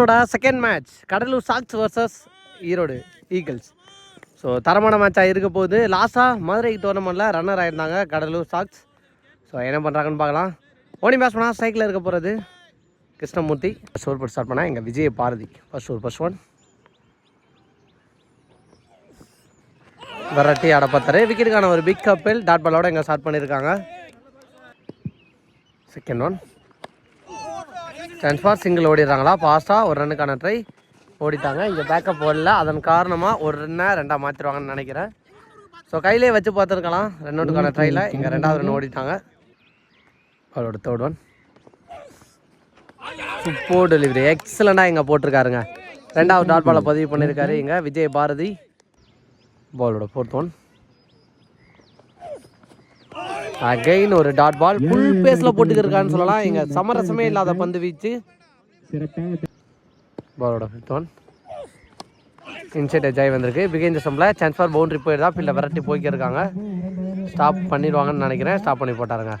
சீசனோட second match Cuddalore Sharks versus Erode Eagles. So தரமான மேட்சாக இருக்க போகுது. லாஸ்ட்டாக மதுரை டோர்னமெண்ட்டில் ரன்னர் ஆகிருந்தாங்க கடலூர் சாக்ஸ். ஸோ என்ன பண்ணுறாங்கன்னு பார்க்கலாம். ஓனி பேட்ஸ் பண்ணால் ஸ்ட்ரைக்கில் இருக்க போகிறது கிருஷ்ணமூர்த்தி. ஃபர்ஸ்ட் ஓவர் போட்டு ஸ்டார்ட் பண்ணால் எங்கள் Vijay Bharathi. First one variety அடப்பத்தாரு. விக்கெட்டுக்கான ஒரு பிக் கப்பில் டாட் பாலோட இங்கே ஸ்டார்ட் பண்ணியிருக்காங்க. Second one chance for single ஓடிடுறாங்களா. ஃபாஸ்ட்டாக ஒரு ரன்னுக்கான ட்ரை ஓடிட்டாங்க. இங்கே பேக்கப் ஓடல, அதன் காரணமாக ஒரு ரன்னை ரெண்டாக மாற்றிடுவாங்கன்னு நினைக்கிறேன். ஸோ கையிலே வச்சு பார்த்துருக்கலாம். ரன் அவுட்டுக்கான ட்ரையில் இங்கே ரெண்டாவது ரன் ஓடிட்டாங்க. அவரோட தேர்ட் ஒன் சூப்பர் டெலிவரி, எக்ஸலண்டாக இங்கே போட்டிருக்காருங்க. ரெண்டாவது டாட் பாலை பதிவு பண்ணியிருக்காரு இங்கே விஜய் பாரதி. பாலோட ஃபோர்த் ஒன் அகைன் ஒரு டாட் பால் ஃபுல் பேஸில் போட்டுக்கிருக்கான்னு சொல்லலாம். இங்கே சமரசமே இல்லாத பந்து வீச்சு. பாலோட ஃபிஃப்த் ஒன் இன்சைட் எஜாய் வந்திருக்கு. பிகைன் ஸ்டம்பில் சான்ஸ் ஃபார் பவுண்டரி போயிடுதா. ஃபீல்டில் விரட்டி போய்க்கிருக்காங்க. ஸ்டாப் பண்ணிடுவாங்கன்னு நினைக்கிறேன். ஸ்டாப் பண்ணி போட்டாருங்க.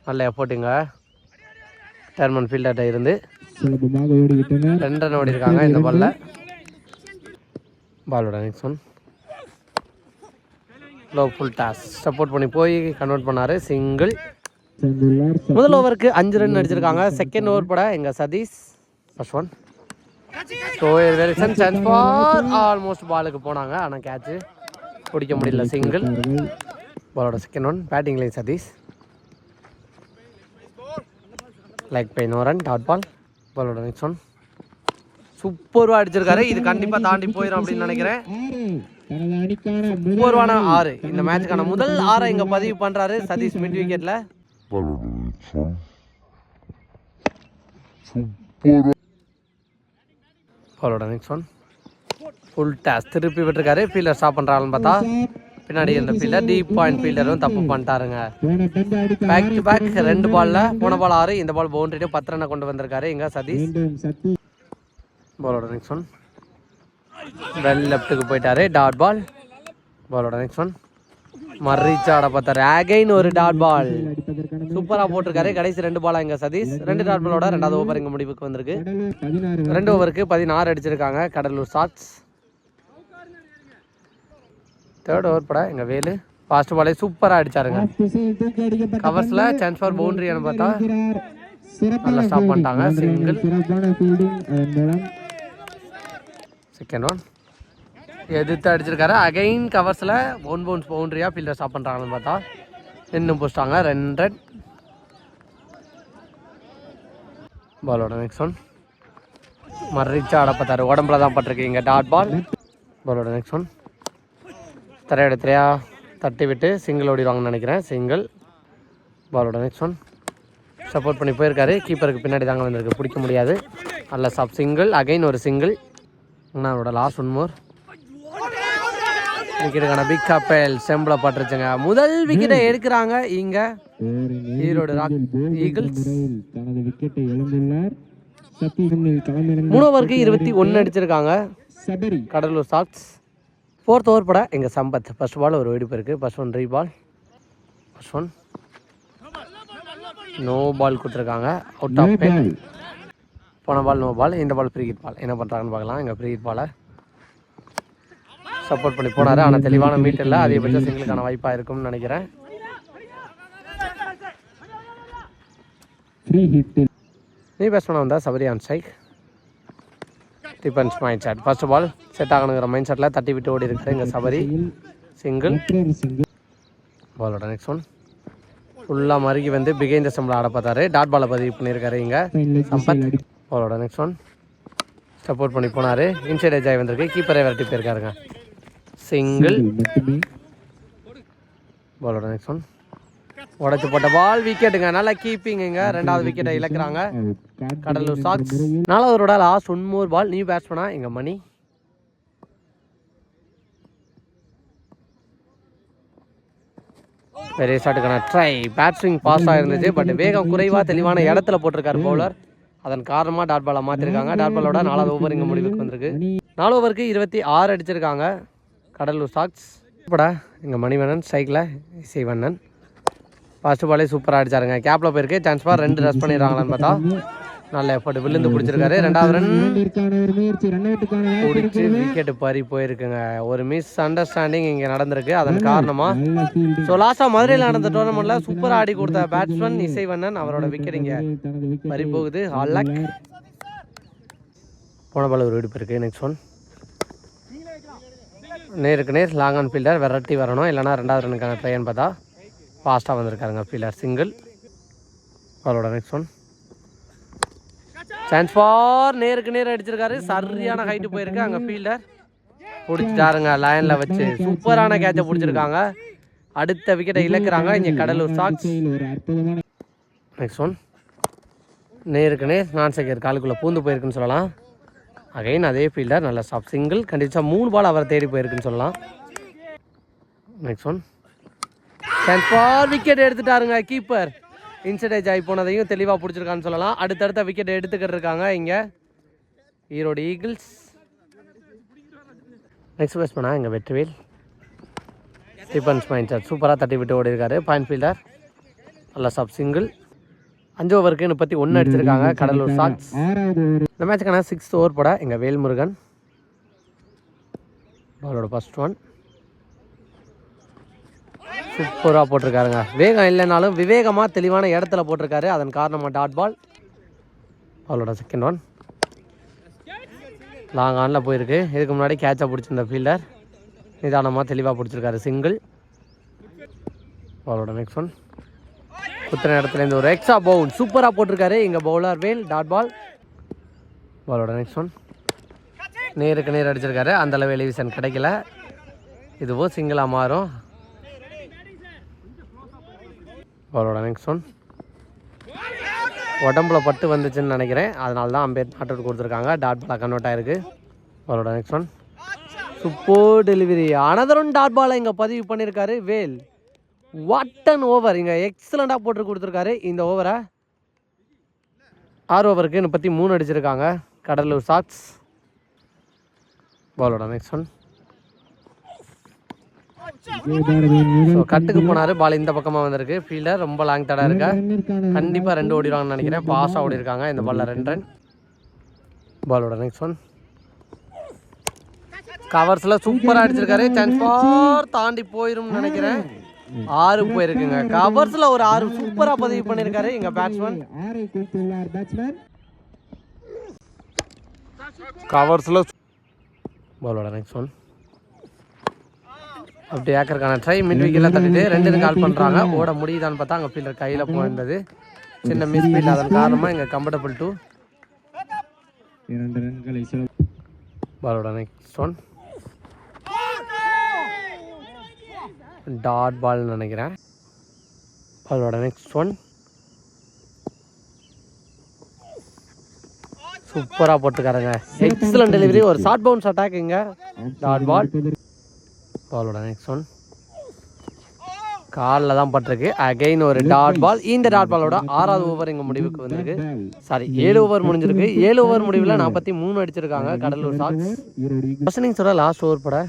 நல்ல எஃபோர்ட்டுங்க. டர்மன் ஃபீல்டர்கிட்ட இருந்து 2 ரன் ஓடி இருக்காங்க இந்த பாலில். பாலோட next one low full toss support பண்ணி போய் கன்வெர்ட் பண்ணார் சிங்கிள். முதல் ஓவருக்கு 5 ரன் அடிச்சிருக்காங்க. செகண்ட் ஓவர் பட எங்கள் Sathish. First one chance for almost பாலுக்கு போனாங்க, ஆனால் கேட்சு பிடிக்க முடியல. சிங்கிள். பாலோட second one batting line Sathish. Like by no run dot ball. பாலோட நெக்ஸ்ட் ஒன் சூப்பர்வா அடிச்சிருக்காரு. இது கண்டிப்பாக தாண்டி போயிடும் அப்படின்னு நினைக்கிறேன். சூப்பர்வான 6. இந்த மேட்சுக்கான முதல் 6 இங்கே பதிவு பண்ணுறாரு சதீஷ் மிட் விக்கெட்டில். பாலோட நெக்ஸ்ட் ஒன் ஃபுல் டாஸ் திருப்பி விட்டுருக்காரு. ஃபீல்டர் ஸ்டாப் பண்ணுறாங்கன்னு பார்த்தா பின்னாடி இருந்த ஃபீல்டர் டீப் பாயிண்ட் ஃபீல்டரும் தப்பு பண்ணிட்டாருங்க. பேக் டு பேக் 2 பாலில் போன பால் 6, இந்த பால் பவுண்டரி 10 ரன்னை கொண்டு வந்திருக்காரு இங்கே சதீஷ். பாலோட நெக்ஸ்ட் ஒன் வெல் லெஃப்ட்டுக்கு போயிட்டாரு டாட் பால். பாலோட நெக்ஸ்ட் ஒன் மர்ரீச்சா ஆட பார்த்தாரு. அகைன் ஒரு டாட் பால் சூப்பராக போட்டிருக்காரு. கடைசி 2 பாலாக இங்கே சதீஷ். 2 டாட் பாலோட 2வது ஓவர் இங்கே முடிவுக்கு வந்திருக்கு. 2 ஓவருக்கு 16 அடிச்சிருக்காங்க கடலூர் சாக்ஸ். தேர்ட் ஓவர் பட எங்கள் வேலு ஃபாஸ்ட் பாலே சூப்பராக அடிச்சாருங்க. கவர்ஸில் சான்ஸ் ஃபார் பவுண்டரியானு பார்த்தா நல்லா ஸ்டாப் பண்ணிட்டாங்க. சிங்கிள். செகண்ட் ஒன் எதிர்த்து அடிச்சிருக்காரு. அகைன் கவர்ஸில் 1 பவுன்ஸ் பவுண்டரியாக ஃபீல்டர் ஸ்டாப் பண்ணுறாங்கன்னு பார்த்தா இன்னும் போச்சிட்டாங்க. 2 ரன். பாலோட நெக்ஸ்ட் ஒன் மர்ரிச்சா ஆட பார்த்தாரு. உடம்புல தான் பட்டிருக்கு இங்கே டாட் பால். பாலோட நெக்ஸ்ட் ஒன் திரையா தட்டி விட்டு சிங்கிள் ஓடிடுவாங்கன்னு நினைக்கிறேன். சிங்கிள். பாலோட நெக்ஸ்ட் ஒன் சப்போர்ட் பண்ணி போயிருக்காரு. கீப்பருக்கு பின்னாடி தாங்க வந்திருக்கு, பிடிக்க முடியாது. நல்ல ஸ்டாப். சிங்கிள். அகைன் ஒரு சிங்கிள். அவரோட லாஸ்ட் 1 மோர். விக்கெட்டுக்கான பிக் கப்பல் செம்பில் பட்டுருச்சுங்க. முதல் விக்கெட்டை எடுக்கிறாங்க இங்க ஈரோடு ஈகிள்ஸ். 3 ஓவருக்கு 21 அடிச்சிருக்காங்க கடலூர் சாக்ஸ். 4th ஓவர் பட எங்கள் சம்பத். ஃபர்ஸ்ட் பால் ஒரு வெடிப்பு இருக்குது. ஃபர்ஸ்ட் ஒன் ரீ ball. First one no ball கொடுத்துருக்காங்க. Out of 10. போன பால் நோ பால், இந்த பால் ஃப்ரீ ஹிட் பால். என்ன பண்ணுறாங்கன்னு பார்க்கலாம். இங்கே ஃப்ரீ ஹிட் பாலை சப்போர்ட் பண்ணி போனார், ஆனால் தெளிவான மீட் இல்லை. அதிகபட்சம் சிங்கிளுக்கான வாய்ப்பாக இருக்கும்னு நினைக்கிறேன். நீ பேட்ஸ்மேனாக வந்தால் Sabari on strike. Defence mind set. First ball set ஆகணுங்கிற மைண்ட் செட்டில் தட்டி விட்டு ஓடி இருக்காரு இங்கே சபரி. சிங்கிள். பாலோட நெக்ஸ்ட் ஒன் ஃபுல்லாக மறுகி வந்து பிகைன் த ஸ்டம்பில் ஆட பார்த்தாரு. டாட் பாலை பதிவு பண்ணியிருக்காரு இங்கே சம்பத். பாலோட நெக்ஸ்ட் ஒன் சப்போர்ட் பண்ணி போனார். இன்சைட் எஜாய் வந்திருக்கு. கீப்பரே விரட்டி போயிருக்காருங்க. சிங்கிள். பாலோட நெக்ஸ்ட் ஒன் உடச்சு போட்ட பால் விக்கெட்டுங்க. நல்லா கீப்பிங். இங்கே 2வது விக்கெட்டை இழக்கிறாங்க கடலூர் சாக்ஸ். 4வது ஓவரோட லாஸ்ட் 1 மோர் பால். நியூ பேட்ஸ்மேனா இங்கே மணி. பெரிய ஷாட்டுக்கான ட்ரை. பேட்ஸ்விங் பாஸாக இருந்துச்சு, பட் வேகம் குறைவாக தெளிவான இடத்துல போட்டிருக்காரு பவுலர். அதன் காரணமாக டாட் பாலை மாற்றிருக்காங்க. டாட் பாலோட 4வது ஓவர் இங்கே முடிவுக்கு வந்திருக்கு. 4 ஓவருக்கு 26 அடிச்சிருக்காங்க கடலூர் சாக்ஸ். இப்போடா இங்கே மணிவண்ணன் ஸ்ட்ரைக்கில் இசைவண்ணன். ஃபர்ஸ்ட் பாலே சூப்பராக அடிச்சாருங்க. கேப்பில் போயிருக்கு. சான்ஸ் ஃபார் 2 ரஷ் பண்ணிடுறாங்களான்னு பார்த்தா நல்ல எஃபர்ட் விழுந்து பிடிச்சிருக்காரு. 2வது ரன் பிடிச்சி விக்கெட்டு பறி போயிருக்குங்க. ஒரு மிஸ் அண்டர்ஸ்டாண்டிங் இங்கே நடந்திருக்கு. அதன் காரணமாக ஸோ லாஸ்ட்டாக மதுரையில் நடந்த டோர்னமெண்ட்டில் சூப்பராக ஆடி கொடுத்த பேட்ஸ்மேன் இசைவண்ணன் அவரோட விக்கெட் இங்கே பறி போகுது. All luck. போன பால் ஒரு விடுப்பு இருக்குது. நெக்ஸ்ட் ஒன் நேருக்கு நேர் லாங் ஆன் ஃபீல்டர் விரட்டி வரணும், இல்லைனா 2வது ரன்னுக்கான ட்ரைன்னு பார்த்தா ஃபாஸ்ட்டாக வந்திருக்காருங்க ஃபீல்டர் சிங்கிள். அவரோட நெக்ஸ்ட் ஒன் சான்ஸ் ஃபார் நேருக்கு நேர் அடிச்சிருக்காரு. சரியான ஹைட்டு போயிருக்கு. அங்கே ஃபீல்டர் பிடிச்சிட்டாருங்க லைனில் வச்சு. சூப்பரான கேட்சை பிடிச்சிருக்காங்க. அடுத்த விக்கெட்டை இழக்கிறாங்க இங்கே கடலூர் சாக்ஸ். நெக்ஸ்ட் ஒன் நேருக்கு நேர் நான் செகர் காலுக்குள்ளே பூந்து போயிருக்குன்னு சொல்லலாம். அகைன் அதே ஃபீல்டர் நல்ல ஸ்டாப் சிங்கிள். கண்டிப்பாக 3 பால் அவரை தேடி போயிருக்குன்னு சொல்லலாம். Next one chance for wicket எடுத்துட்டாருங்க கீப்பர். இன்சைட் ஆகி போனதையும் தெளிவாக பிடிச்சிருக்கான்னு சொல்லலாம். அடுத்தடுத்த விக்கெட் எடுத்துக்கிட்டு இருக்காங்க இங்கே ஈரோடு ஈகிள்ஸ். நெக்ஸ்ட் பேட்ஸ்மேனா இங்கே வெற்றிவேல். ஸ்டீபன்ஸ் மைண்ட் சூப்பராக தட்டி விட்டு ஓடி இருக்காரு. பாயிண்ட் ஃபீல்டர் நல்ல ஸ்டாப் சிங்கிள். 5 ஓவருக்கு 31 அடிச்சிருக்காங்க கடலூர் சாக்ஸ். இந்த மேட்சுக்கான 6th ஓவர் போட எங்கள் வேல்முருகன். பாலோட ஃபர்ஸ்ட் ஒன் சூப்பராக போட்டிருக்காருங்க. வேகம் இல்லைனாலும் விவேகமாக தெளிவான இடத்துல போட்டிருக்காரு. அதன் காரணமாக டாட் பால். பாலோட செகண்ட் ஒன் லாங் ஆனில் போயிருக்கு. இதுக்கு முன்னாடி கேட்சை பிடிச்சிருந்த ஃபீல்டர் நிதானமாக தெளிவாக பிடிச்சிருக்காரு சிங்கிள். பாலோட நெக்ஸ்ட் ஒன் குத்துன இடத்துலேருந்து ஒரு எக்ஸ்ட்ரா பவுன் சூப்பராக போட்டிருக்காரு இங்கே பவுலர் வேல். Dot ball. பாலோட நெக்ஸ்ட் ஒன் நேருக்கு நேர் அடிச்சிருக்காரு. அந்தளவு எலிவிஷன் கிடைக்கல. இதுவும் சிங்கிளாக மாறும். பாலோட நெக்ஸ்ட் ஒன் உடம்புல பட்டு வந்துச்சுன்னு நினைக்கிறேன். அதனால தான் அம்பேர் நாட் அவுட் கொடுத்துருக்காங்க. டாட் பாலாக கன்வெர்ட் ஆயிருக்கு. பாலோட next one super delivery. Another one dot பாலை இங்கே பதிவு பண்ணியிருக்காரு வேல். What an over. இங்கே எக்ஸலண்ட்டாக போட்டு கொடுத்துருக்காரு இந்த ஓவரை. 6 ஓவருக்கு 33 அடிச்சிருக்காங்க கடலூர் சாக்ஸ். பாலோட நெக்ஸ்ட் ஒன் ஸோ கட்டுக்கு போனார். பால் இந்த பக்கமாக வந்திருக்கு. ஃபீல்டர் ரொம்ப லாங் தடா இருக்கா. கண்டிப்பாக 2 ஓடிடுவாங்கன்னு நினைக்கிறேன். பாஸாக ஓடி இருக்காங்க இந்த பாலில் 2 ரன். பாலோட நெக்ஸ்ட் ஒன் கவர்ஸில் சூப்பராக அடிச்சிருக்காரு. சான்ஸ் ஃபார் தாண்டி போயிடும்னு நினைக்கிறேன். 6 போயிருக்குங்க. கவர்ஸில் ஒரு 6 சூப்பராக பதிவு பண்ணியிருக்காரு எங்கள் பேட்ஸ்மேன். கவர்ஸில் பாலோட நெக்ஸ்ட் ஒன் அப்படி ஏக்கருக்கான ட்ரை மிட் விக்கெட்டில் தட்டிட்டு 2 கால் பண்ணுறாங்க. ஓட முடியுதான்னு பார்த்தா அங்கே ஃபீல்டர் கையில் போயிருந்தது. சின்ன மிஸ் ஃபீல்ட். அதன் காரணமாக இங்கே கம்ஃபர்டபுள் டூ. 2 ரன்களை பாலோட நெக்ஸ்ட் ஒன் டாட் பால்னு நினைக்கிறேன். பாலோட நெக்ஸ்ட் ஒன் சூப்பராக போட்டுருக்காருங்க. Excellent delivery. ஒரு ஷார்ட் பவுன்ஸ் அட்டாக் இங்கே டாட் பால். பாலோட நெக்ஸ்ட் ஒன் காலில் தான் பட்டிருக்கு. அகைன் ஒரு டாட் பால். இந்த டாட் பாலோட 6வது ஓவர் இங்கே முடிவுக்கு வந்திருக்கு. சாரி 7 ஓவர் முடிஞ்சிருக்கு. 7 ஓவர் முடிவில் 43 அடிச்சிருக்காங்க கடலூர் சாக்ஸ். இன்னிங்ஸோட லாஸ்ட் ஓவர் பட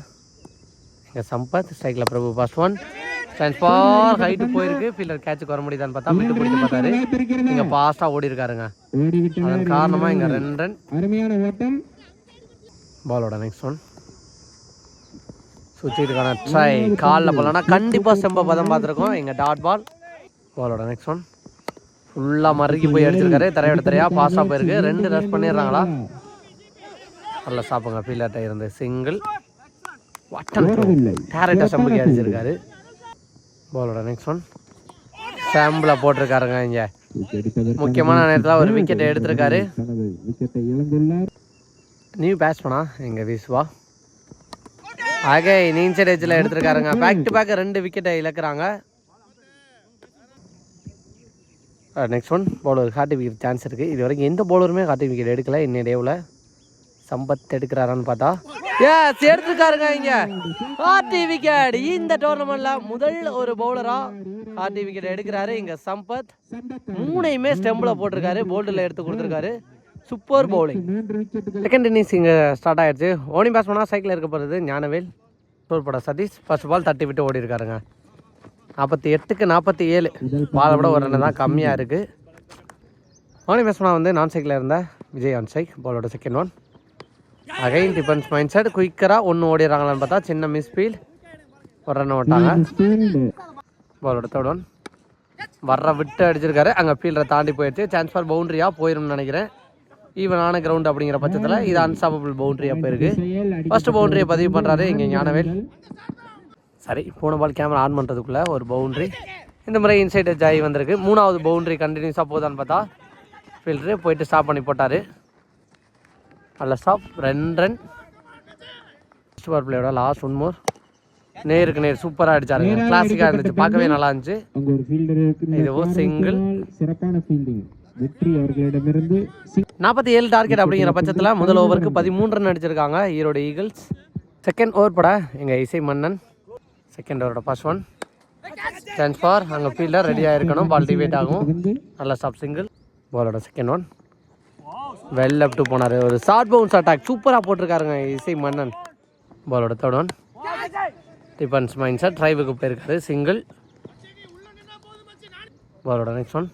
இங்கே சம்பத் ஸ்ட்ரைக்கில் Prabhu first one chance for height போயிருக்கு. ஃபீல்டர் கேட்சுக்கு வர முடியுதான்னு பார்த்தா விட்டு பிடிச்சி பார்த்தாரு. இங்கே ஃபாஸ்ட்டாக ஓடி இருக்காருங்க. அதன் காரணமாக இங்கே 2 ரன். அருமையான ஓட்டம். பாலோட நெக்ஸ்ட் ஒன் சுற்றிட்டுக்கான ட்ரை காலில் போலனா கண்டிப்பாக செம்ப பதம் பார்த்துருக்கோம் இங்கே டாட் பால். பாலோட நெக்ஸ்ட் ஒன் ஃபுல்லாக மறுக்கி போய் அடிச்சிருக்காரு. தரையோட தரையாக பாஸாக போயிருக்கு. 2 ரஷ் பண்ணிடுறாங்களா. நல்லா சாப்பிடுங்க ஃபீல்டர்கிட்ட இருந்து சிங்கிள். டேரக்டாக செம்புக்கு அடிச்சிருக்காரு. பாலோட நெக்ஸ்ட் ஒன் சாம்பிளை போட்டிருக்காருங்க. இங்கே முக்கியமான நேரத்தில் ஒரு விக்கெட்டை எடுத்திருக்காரு. நியூ பேட்ஸ்மேனா எங்கள் விஸ்வா ஆகே இன்சைட் எட்ஜில் எடுத்திருக்காருங்க. பேக் டு பேக் 2 விக்கெட்டை இழக்கிறாங்க. நெக்ஸ்ட் ஒன் பவுலர் ஹார்டி விக்கெட் சான்ஸ் இருக்குது. இது வரைக்கும் எந்த பவுலருமே ஹார்டி விக்கெட் எடுக்கல. இன்னைய டேவில் சம்பத் எடுக்கிறாரான்னு பார்த்தா எஸ் எடுத்துருக்காருங்க. இங்கே ஹார்டி விக்கெட். இந்த டோர்னமெண்ட்டில் முதல் ஒரு பவுலராக ஹார்டி விக்கெட் எடுக்கிறாரு இங்கே சம்பத். 3யுமே ஸ்டெம்பில் போட்டிருக்காரு. போல்டில் எடுத்து கொடுத்துருக்காரு. Super bowling. செகண்ட் இன்னிங்ஸ் இங்கே ஸ்டார்ட் ஆகிடுச்சு. ஓனிங் பேட்ஸ்மேனாக சைக்கிளில் இருக்க போகிறது ஞானவேல். ஸ்கோர் போட சதீஷ் ஃபர்ஸ்ட் பால் தட்டி விட்டு ஓடி இருக்காருங்க. 48க்கு 47. பாலை விட ஒரு ரன் தான் கம்மியாக இருக்குது. அவனே பேசணும் வந்து நான் சைக்கிளில் இருந்த விஜய் ஆன் சைக். பாலோட second one. Again defence mind set. குயிக்கராக ஒன்று ஓடிடுறாங்களான்னு பார்த்தா சின்ன மிஸ் ஃபீல்ட். ஒரு ரன் ஓட்டாங்க. பாலோட தேர்ட் ஒன். வர்ற விட்டு அடிச்சிருக்காரு. அங்கே ஃபீல்டரை தாண்டி போயிடுச்சு. சான்ஸ் ஃபார் பவுண்ட்ரியாக போயிரும்னு நினைக்கிறேன். ஈவனான கிரவுண்ட் அப்படிங்கிற பட்சத்தில் இது அன்ஸ்டாப்பபிள் பவுண்ட்ரியாக போயிருக்கு. ஃபர்ஸ்ட் பவுண்ட்ரியை பதிவு பண்ணுறாரு இங்கே ஞானவேல். சரி, போன பால் கேமரா ஆன் பண்ணுறதுக்குள்ளே ஒரு பவுண்ட்ரி. இந்த முறை இன்சைட் டச் ஆகி வந்திருக்கு. மூணாவது பவுண்ட்ரி கண்டினியூஸாக போதான்னு பார்த்தா ஃபீல்டரு போயிட்டு ஸ்டாப் பண்ணி போட்டார். நல்ல ஸ்டாப். 2 ரன். ஃபர்ஸ்ட் ஓவர் பிளேயோட லாஸ்ட் 1 மோர். நேருக்கு நேர் சூப்பராக அடிச்சாருங்க. கிளாசிக்காக இருந்துச்சு, பார்க்கவே நல்லா இருந்துச்சு. இதுவும் சிங்கிள். 47 டார்கெட் அப்படிங்கிற பட்சத்தில் முதல் ஓவருக்கு 13 ரன் அடிச்சிருக்காங்க ஈரோடு ஈகிள்ஸ். செகண்ட் ஓவர் பட எங்கள் இசை மன்னன். செகண்ட் ஓவரோட ஃபர்ஸ்ட் ஒன். சான்ஸ் ஃபார் அங்கே ஃபீல்டர் ரெடியாக இருக்கணும். பால் டிவேட் ஆகும். நல்ல ஸ்டாப் சிங்கிள். பாலோட செகண்ட் ஒன். வெல் லெஃப்ட் போனார். ஒரு ஷார்ட் பவுன்ஸ் அட்டாக் சூப்பராக போட்டிருக்காருங்க இசை மன்னன். பாலோட third one. Defence mind set. ட்ரைவுக்கு போயிருக்காரு. சிங்கிள். பாலோட நெக்ஸ்ட் ஒன்.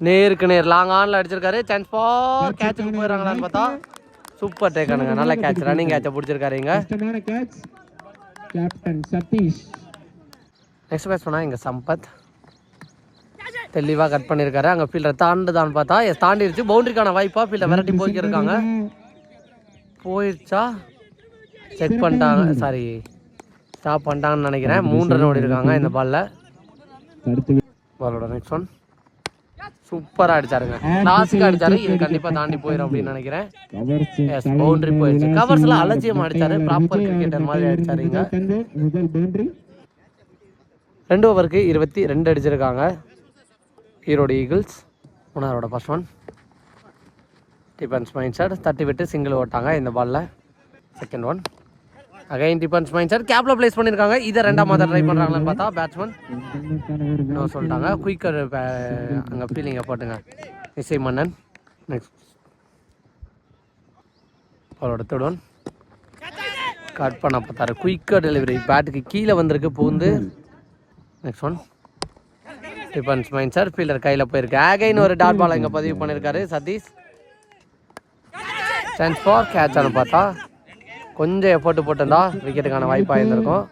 நேருக்கு நேர் லாங் ஆனில் அடிச்சிருக்காரு. சான்ஸ் ஃபார் கேட்சுக்கு போயிடறாங்களான்னு பார்த்தா சூப்பர் டேக்கானுங்க. நல்ல கேட்ச். ரன்னிங் கேட்சை பிடிச்சிருக்காரு இங்கே. நெக்ஸ்ட் பேட்ச் பண்ணால் இங்கே சம்பத் தெளிவாக கட் பண்ணியிருக்காரு. அங்கே ஃபீல்டரை தாண்டுதான்னு பார்த்தா தாண்டிடுச்சு. பவுண்டரிக்கான வாய்ப்பாக ஃபீல்டை விரட்டி போய்க்கிருக்காங்க. போயிடுச்சா செக் பண்ணிட்டாங்க. சாரி, ஸ்டாப் பண்ணிட்டாங்கன்னு நினைக்கிறேன். 3 ரன் ஓடி இருக்காங்க இந்த பாலில். பாலோட நெக்ஸ்ட் ஒன். சூப்பராக அடிச்சாருங்க. லாஸ்ட்டுக்கு அடிச்சாரு. இது கண்டிப்பாக தாண்டி போயிடும் அப்படின்னு நினைக்கிறேன். எஸ், பவுண்டரி போயிடுச்சு. கவர்ஸ்ல அலட்சியம் அடிச்சாரு. ப்ராப்பர் கிரிக்கெட்டர் மாதிரி அடிச்சாரு இங்க. 2 ஓவருக்கு 22 அடிச்சிருக்காங்க ஈரோடு ஈகிள்ஸ். மூணாவதோட first one. Defence mind set. தட்டி விட்டு சிங்கிள் ஓட்டாங்க இந்த பாலில். Second one. Again defence mind set. கேப்ல பிளேஸ் பண்ணியிருக்காங்க. இதை 2ஆவது ட்ரை பண்ணுறாங்களான்னு பார்த்தா பேட்ஸ்மேன் இன்னும் சொல்லிட்டாங்க. குயிக்கர் அங்கே ஃபீலிங்கை போட்டுங்க இசை மன்னன். நெக்ஸ்ட் அவரோட தேர்ட் ஒன். கட் பண்ண பார்த்தாரு. குயிக்கர் டெலிவரி பேட்டுக்கு கீழே வந்திருக்கு பூந்து. Next one. Defence mind set. Fielder கையில் போயிருக்கு. அகைன் ஒரு டாட் பால் இங்கே பதிவு பண்ணியிருக்காரு சதீஷ். சான்ஸ் ஃபார் கேட்சானு பார்த்தா கொஞ்சம் எஃபோர்ட் போட்டிருந்தா விக்கெட்டுக்கான வாய்ப்பாக இருந்திருக்கும்.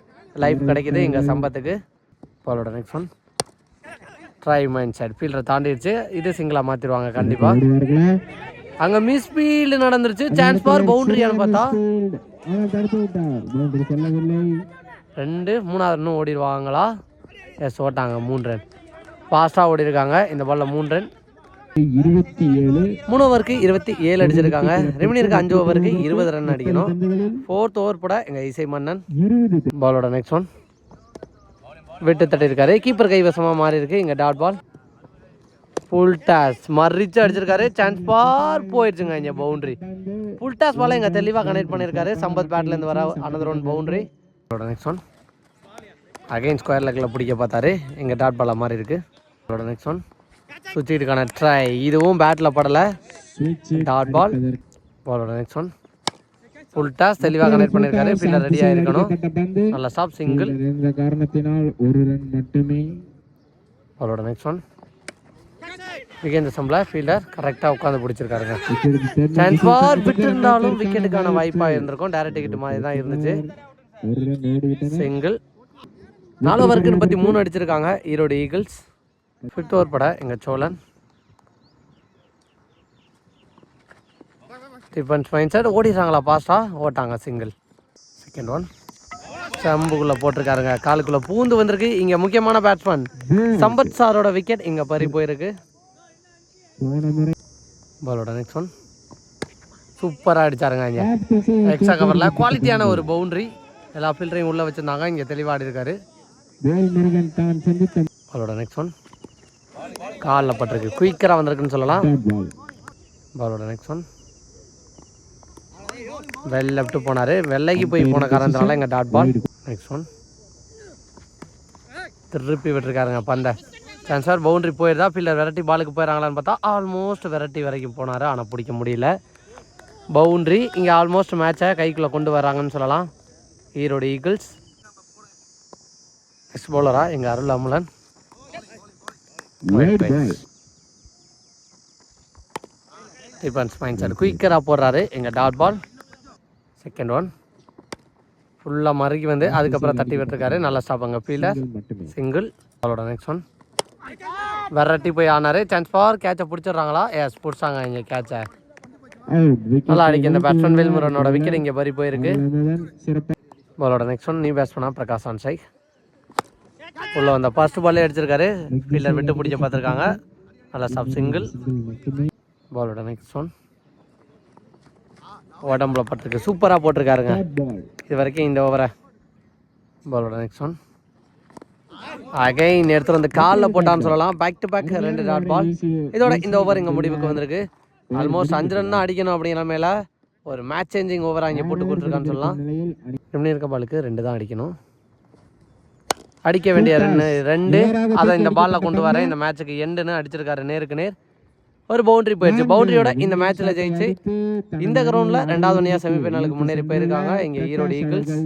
லைஃப் கிடைக்கிது இங்கே சம்பத்துக்கு. பாலோட நெக்ஸ்ட் ஒன். ட்ரை மைண்ட் செட். ஃபீல்டரை தாண்டிடுச்சு. இது சிங்கிளாக மாற்றிடுவாங்க கண்டிப்பாக. அங்கே மிஸ் ஃபீல்டு நடந்துருச்சு. சான்ஸ் ஃபார் பவுண்டரியானு பார்த்தா 2. 3ஆவது ரன்னும் ஓடிடுவாங்களா? எஸ், ஓட்டாங்க. 3 ரன். ஃபாஸ்ட்டாக ஓடி இருக்காங்க இந்த பாலில். 3 ரன். 3 ஓவருக்கு 27 அடிச்சிருக்காங்க. ரிமைனியருக்கு 5 ஓவருக்கு 20 ரன் அடிக்கணும். 4th ஓவர் போட எங்கள் இசை மன்னன். பாலோட நெக்ஸ்ட் ஒன். விட்டு தட்டி இருக்காரு. கீப்பர் கைவசமாக மாறி இருக்கு இங்கே டாட் பால். ஃபுல் டாஸ் மறிச்சு அடிச்சிருக்காரு. சான்ஸ் ஃபார் போயிடுச்சுங்க இங்கே பவுண்டரி. ஃபுல் டாஸ் பால இங்கே தெளிவாக கனெக்ட் பண்ணியிருக்காரு சம்பத். பேட்லேருந்து வர அனதர் ஒன் பவுண்டரி. பாலோட நெக்ஸ்ட் ஒன். அகைன் ஸ்கொயர் லெக்கில் பிடிக்க பார்த்தாரு இங்கே டாட் பாலாக மாறி இருக்கு. பாலோட நெக்ஸ்ட் ஒன். சுவிட்சுக்கான ட்ரை. இதுவும் பேட்டில் படலை. Dot ball. பாலோட நெக்ஸ்ட் ஒன். ஃபுல் டாஸ் தெளிவாக கனெக்ட் பண்ணியிருக்காரு. ஃபீல்டர் ரெடியாக இருக்கணும். நல்ல ஸ்டாப் சிங்கிள். பாலோட நெக்ஸ்ட் ஒன். விக்கெட் சம்பளம் ஃபீல்டர் கரெக்டாக உட்காந்து பிடிச்சிருக்காருங்க. சான்ஸ் ஃபார் விட்டு இருந்தாலும் விக்கெட்டுக்கான வாய்ப்பாக இருந்திருக்கும். டைரக்ட் விக்கெட் மாதிரி தான் இருந்துச்சு. சிங்கிள். 4 ஓவருக்கு 33 அடிச்சிருக்காங்க ஈரோடு ஈகிள்ஸ். 5th ஓவர் பட எங்கள் சோழன். Defence mind set. ஓடிடுறாங்களா ஃபாஸ்ட்டாக? ஓட்டாங்க சிங்கிள். Second one. சம்புக்குள்ளே போட்டிருக்காருங்க. காலுக்குள்ளே பூந்து வந்திருக்கு. இங்கே முக்கியமான பேட்ஸ்மேன் சம்பத் சாரோட விக்கெட் இங்கே பறி போயிருக்கு. பாலோட நெக்ஸ்ட் ஒன். சூப்பராக அடிச்சாருங்க இங்கே எக்ஸ்ட்ரா கவரில். குவாலிட்டியான ஒரு பவுண்டரி. எல்லா ஃபீல்டரையும் உள்ளே வச்சுருந்தாங்க. இங்கே தெளிவாக இருக்காரு. பாலோட நெக்ஸ்ட் ஒன். காலில் பட்டிருக்கு. குயிக்கராக வந்திருக்குன்னு சொல்லலாம். பாலோட நெக்ஸ்ட் ஒன். வெல் லெஃப்ட் போனார். வெள்ளைக்கு போய் போன காரணத்தினால எங்கள் டாட் பால். Next one. திருப்பி விட்டுருக்காருங்க பந்தை. சான்ஸ் ஃபார் பவுண்டரி போயிருந்தா ஃபீல்டர் வெரைட்டி பாலுக்கு போயிடறாங்களான்னு பார்த்தா ஆல்மோஸ்ட் வெரைட்டி வரைக்கும் போனார். ஆனால் பிடிக்க முடியல. பவுண்டரி. இங்கே ஆல்மோஸ்ட் மேட்சை கைக்குள்ளே கொண்டு வராங்கன்னு சொல்லலாம் ஈரோடு ஈகிள்ஸ். நெக்ஸ்ட் பவுலரா எங்கள் அருள் அமுலன். டிஃபென்ஸ் மைண்ட் செட் குயிக்கராக போடுறாரு எங்கள் டாட் பால். செகண்ட் ஒன் ஃபுல்லாக மறுக்கி வந்து அதுக்கப்புறம் தட்டி விட்டுருக்காரு. நல்லா ஸ்டாப் அங்கே ஃபீல்டர் சிங்கிள். பாலோட நெக்ஸ்ட் ஒன் வெரைட்டி போய் ஆனார். சான்ஸ் ஃபார் கேட்சை பிடிச்சிடுறாங்களா? எஸ் பிடிச்சாங்க இங்கே கேட்சை. நல்லா அடிக்க இந்த பேட்ஸ்மேன் வேல்முருகனோட விக்கெட் இங்கே பறி போயிருக்கு. பாலோட நெக்ஸ்ட் ஒன் நியூ பேட்ஸ்மேனா பிரகாஷ் ஆன்சை உள்ள வந்த ஃபர்ஸ்ட் பால்லே அடிச்சிருக்காரு. ஃபீல்டர் விட்டு பிடிக்க பார்த்துருக்காங்க. நல்லா ஸ்டாப் சிங்கிள். பாலோட நெக்ஸ்ட் ஒன் உடம்புல பட்டிருக்கு சூப்பராக போட்டிருக்காருங்க இது வரைக்கும் இந்த ஓவரை. பாலோட நெக்ஸ்ட் ஒன் அகைன் எடுத்து வந்து காலில் போட்டான்னு சொல்லலாம். Back to back 2 dot ball. இதோட இந்த ஓவர் இங்கே முடிவுக்கு வந்திருக்கு. ஆல்மோஸ்ட் 5 ரன் தான் அடிக்கணும் அப்படிங்கிற மேலே ஒரு மேட்ச் சேஞ்சிங் ஓவராக இங்கே போட்டு கொடுத்துருக்கான்னு சொல்லலாம். எப்படி இருக்க பாலுக்கு 2 தான் அடிக்கணும். அடிக்க வேண்டிய 2 அதை இந்த பாலில் கொண்டு வரேன். இந்த மேட்சுக்கு எண்டுன்னு அடிச்சிருக்காரு நேருக்கு நேர். ஒரு பவுண்டரி போயிடுச்சு. பவுண்டரியோட இந்த மேட்ச்சில் ஜெயிச்சு இந்த கிரவுண்டில் 2வது அணியாக செமிஃபைனலுக்கு முன்னேறி போயிருக்காங்க இங்கே ஈரோடு ஈகிள்ஸ்.